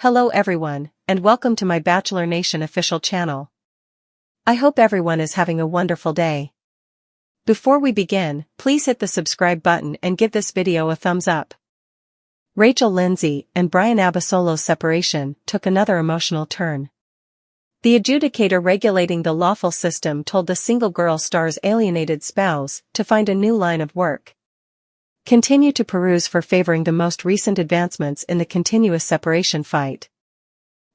Hello everyone, and welcome to my Bachelor Nation official channel. I hope everyone is having a wonderful day. Before we begin, please hit the subscribe button and give this video a thumbs up. Rachel Lindsay and Bryan Abasolo's separation took another emotional turn. The adjudicator regulating the lawful system told the single girl star's alienated spouse to find a new line of work. Continue to peruse for favoring the most recent advancements in the continuous separation fight.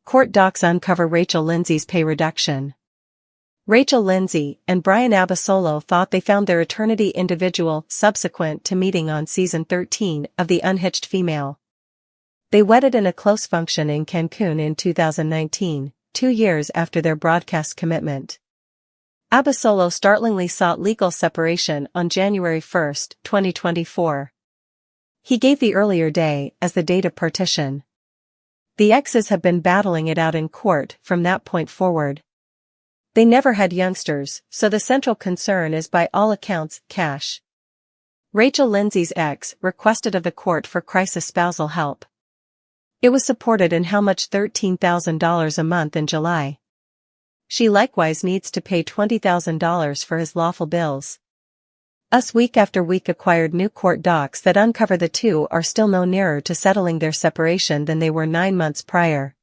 Court docs uncover Rachel Lindsay's pay reduction. Rachel Lindsay and Bryan Abasolo thought they found their eternity individual subsequent to meeting on season 13 of The Unhitched Female. They wedded in a close function in Cancun in 2019, 2 years after their broadcast commitment. Abasolo startlingly sought legal separation on January 1, 2024. He gave the earlier day as the date of partition. The exes have been battling it out in court from that point forward. They never had youngsters, so the central concern is by all accounts cash. Rachel Lindsay's ex requested of the court for crisis spousal help. It was supported in how much $13,000 a month in July. She likewise needs to pay $20,000 for his lawful bills. Us week after week acquired new court docs that uncover the two are still no nearer to settling their separation than they were 9 months prior.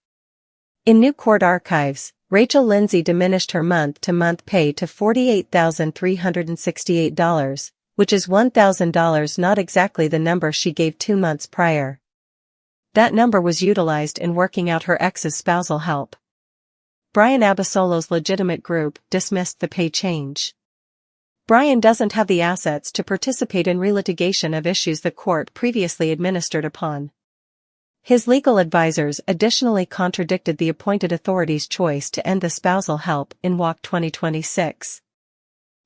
In new court archives, Rachel Lindsay diminished her month-to-month pay to $48,368, which is $1,000, not exactly the number she gave 2 months prior. That number was utilized in working out her ex's spousal help. Bryan Abasolo's legitimate group dismissed the pay change. Bryan doesn't have the assets to participate in relitigation of issues the court previously administered upon. His legal advisors additionally contradicted the appointed authority's choice to end the spousal help in WAC 2026.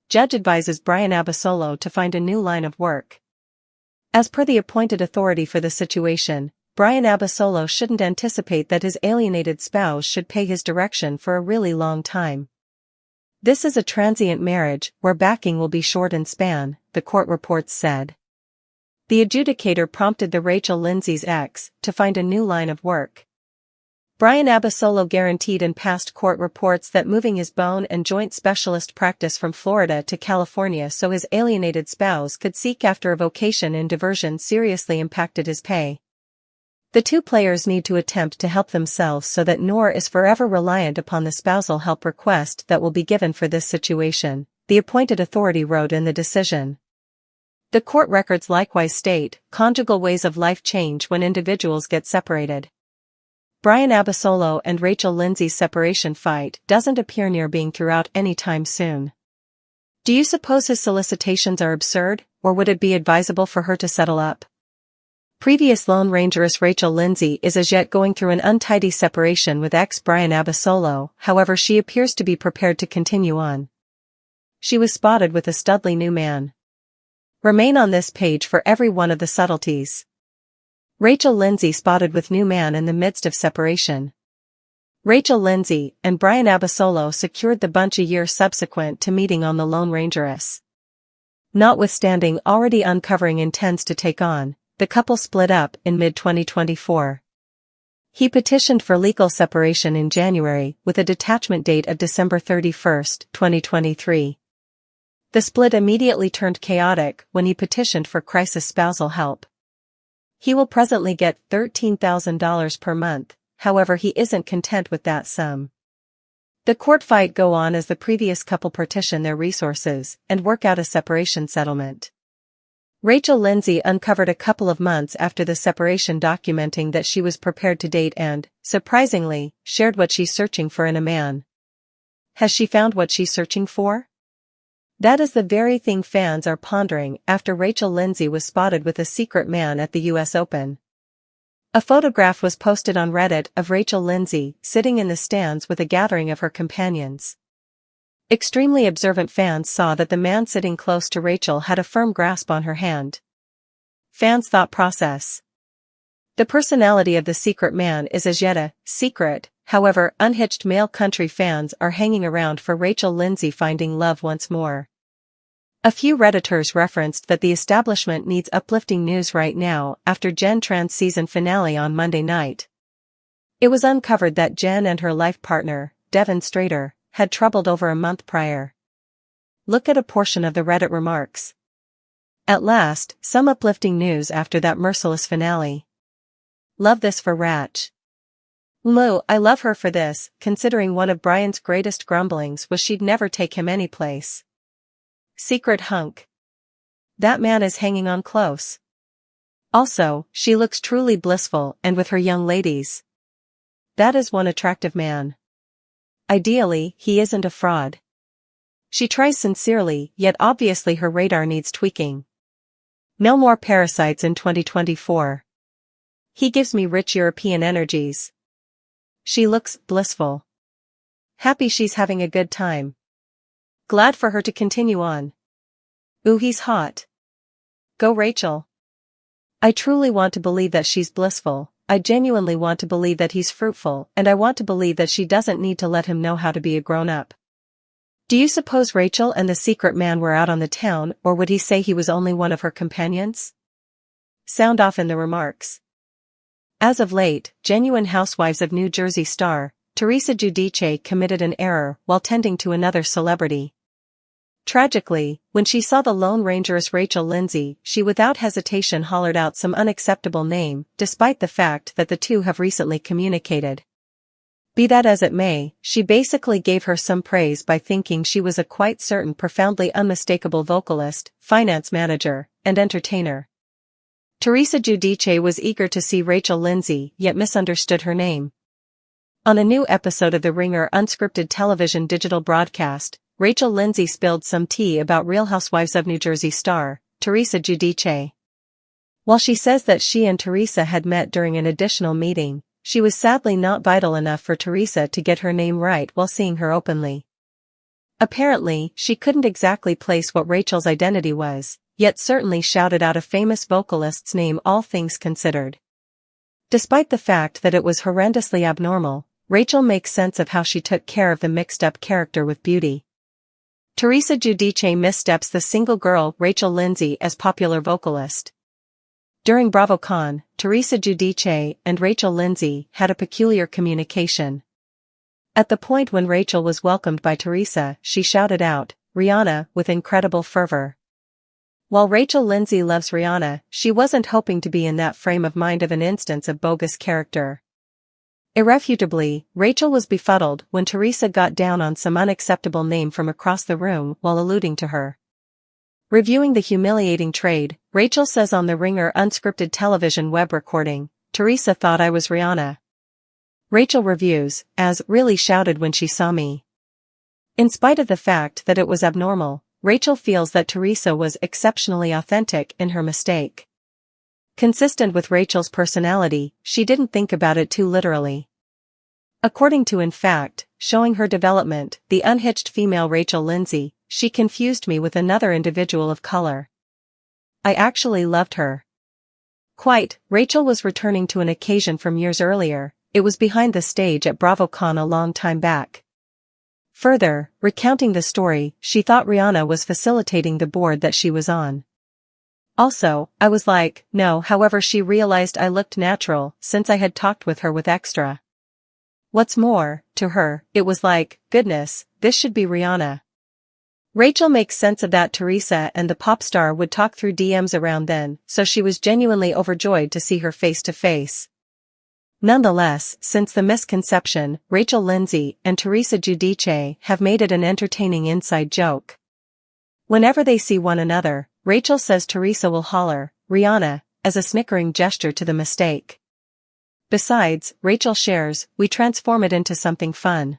Judge advises Bryan Abasolo to find a new line of work. As per the appointed authority for the situation, Bryan Abasolo shouldn't anticipate that his alienated spouse should pay his direction for a really long time. This is a transient marriage where backing will be short in span, the court reports said. The adjudicator prompted the Rachel Lindsay's ex to find a new line of work. Bryan Abasolo guaranteed in past court reports that moving his bone and joint specialist practice from Florida to California so his alienated spouse could seek after a vocation in diversion seriously impacted his pay. The two players need to attempt to help themselves so that Noor is forever reliant upon the spousal help request that will be given for this situation, the appointed authority wrote in the decision. The court records likewise state, conjugal ways of life change when individuals get separated. Bryan Abasolo and Rachel Lindsay's separation fight doesn't appear near being throughout any time soon. Do you suppose his solicitations are absurd, or would it be advisable for her to settle up? Previous Lone Rangeress Rachel Lindsay is as yet going through an untidy separation with ex Bryan Abasolo, however she appears to be prepared to continue on. She was spotted with a studly new man. Remain on this page for every one of the subtleties. Rachel Lindsay spotted with new man in the midst of separation. Rachel Lindsay and Bryan Abasolo secured the bunch a year subsequent to meeting on the Lone Rangeress. Notwithstanding already uncovering intends to take on, the couple split up in mid-2024. He petitioned for legal separation in January with a detachment date of December 31, 2023. The split immediately turned chaotic when he petitioned for crisis spousal help. He will presently get $13,000 per month, however he isn't content with that sum. The court fight go on as the previous couple partition their resources and work out a separation settlement. Rachel Lindsay uncovered a couple of months after the separation documenting that she was prepared to date and, surprisingly, shared what she's searching for in a man. Has she found what she's searching for? That is the very thing fans are pondering after Rachel Lindsay was spotted with a secret man at the US Open. A photograph was posted on Reddit of Rachel Lindsay sitting in the stands with a gathering of her companions. Extremely observant fans saw that the man sitting close to Rachel had a firm grasp on her hand. Fans' thought process. The personality of the secret man is as yet a secret, however, unhitched male country fans are hanging around for Rachel Lindsay finding love once more. A few Redditors referenced that the establishment needs uplifting news right now after Gen Tran's season finale on Monday night. It was uncovered that Jen and her life partner, Devin Strader, had troubled over a month prior. Look at a portion of the Reddit remarks. At last, some uplifting news after that merciless finale. Love this for Rach. Lou, I love her for this, considering one of Bryan's greatest grumblings was she'd never take him anyplace. Secret hunk. That man is hanging on close. Also, she looks truly blissful and with her young ladies. That is one attractive man. Ideally, he isn't a fraud. She tries sincerely, yet obviously her radar needs tweaking. No more parasites in 2024. He gives me rich European energies. She looks blissful. Happy she's having a good time. Glad for her to continue on. Ooh, he's hot. Go Rachel. I truly want to believe that she's blissful, I genuinely want to believe that he's fruitful, and I want to believe that she doesn't need to let him know how to be a grown-up. Do you suppose Rachel and the secret man were out on the town, or would he say he was only one of her companions? Sound off in the remarks. As of late, genuine Housewives of New Jersey star, Teresa Giudice committed an error while tending to another celebrity. Tragically, when she saw the Lone Rangeress Rachel Lindsay, she without hesitation hollered out some unacceptable name, despite the fact that the two have recently communicated. Be that as it may, she basically gave her some praise by thinking she was a quite certain profoundly unmistakable vocalist, finance manager, and entertainer. Teresa Giudice was eager to see Rachel Lindsay, yet misunderstood her name. On a new episode of the Ringer unscripted television digital broadcast, Rachel Lindsay spilled some tea about Real Housewives of New Jersey star, Teresa Giudice. While she says that she and Teresa had met during an additional meeting, she was sadly not vital enough for Teresa to get her name right while seeing her openly. Apparently, she couldn't exactly place what Rachel's identity was, yet certainly shouted out a famous vocalist's name, all things considered. Despite the fact that it was horrendously abnormal, Rachel makes sense of how she took care of the mixed-up character with beauty. Teresa Giudice missteps the single girl Rachel Lindsay as popular vocalist. During BravoCon, Teresa Giudice and Rachel Lindsay had a peculiar communication. At the point when Rachel was welcomed by Teresa, she shouted out, "Rihanna," with incredible fervor. While Rachel Lindsay loves Rihanna, she wasn't hoping to be in that frame of mind of an instance of bogus character. Irrefutably, Rachel was befuddled when Teresa got down on some unacceptable name from across the room while alluding to her. Reviewing the humiliating trade, Rachel says on the Ringer unscripted television web recording, "Teresa thought I was Rihanna." Rachel reviews, as "really shouted when she saw me." In spite of the fact that it was abnormal, Rachel feels that Teresa was exceptionally authentic in her mistake. Consistent with Rachel's personality, she didn't think about it too literally. According to In Fact, showing her development, the unhitched female Rachel Lindsay, "She confused me with another individual of color. I actually loved her." Quite, Rachel was returning to an occasion from years earlier, it was behind the stage at BravoCon a long time back. Further, recounting the story, she thought Rihanna was facilitating the board that she was on. Also, I was like, no, however she realized I looked natural since I had talked with her with extra. What's more, to her, it was like, goodness, this should be Rihanna. Rachel makes sense of that. Teresa and the pop star would talk through DMs around then, so she was genuinely overjoyed to see her face to face. Nonetheless, since the misconception, Rachel Lindsay and Teresa Giudice have made it an entertaining inside joke. Whenever they see one another, Rachel says Teresa will holler, "Rihanna," as a snickering gesture to the mistake. Besides, Rachel shares, "We transform it into something fun."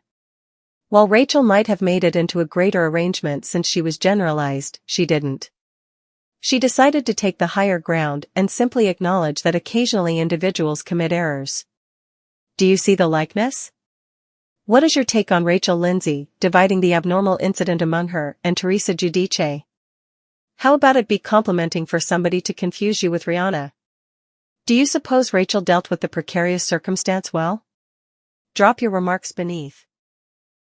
While Rachel might have made it into a greater arrangement since she was generalized, she didn't. She decided to take the higher ground and simply acknowledge that occasionally individuals commit errors. Do you see the likeness? What is your take on Rachel Lindsay dividing the abnormal incident among her and Teresa Giudice? How about it be complimenting for somebody to confuse you with Rihanna? Do you suppose Rachel dealt with the precarious circumstance well? Drop your remarks beneath.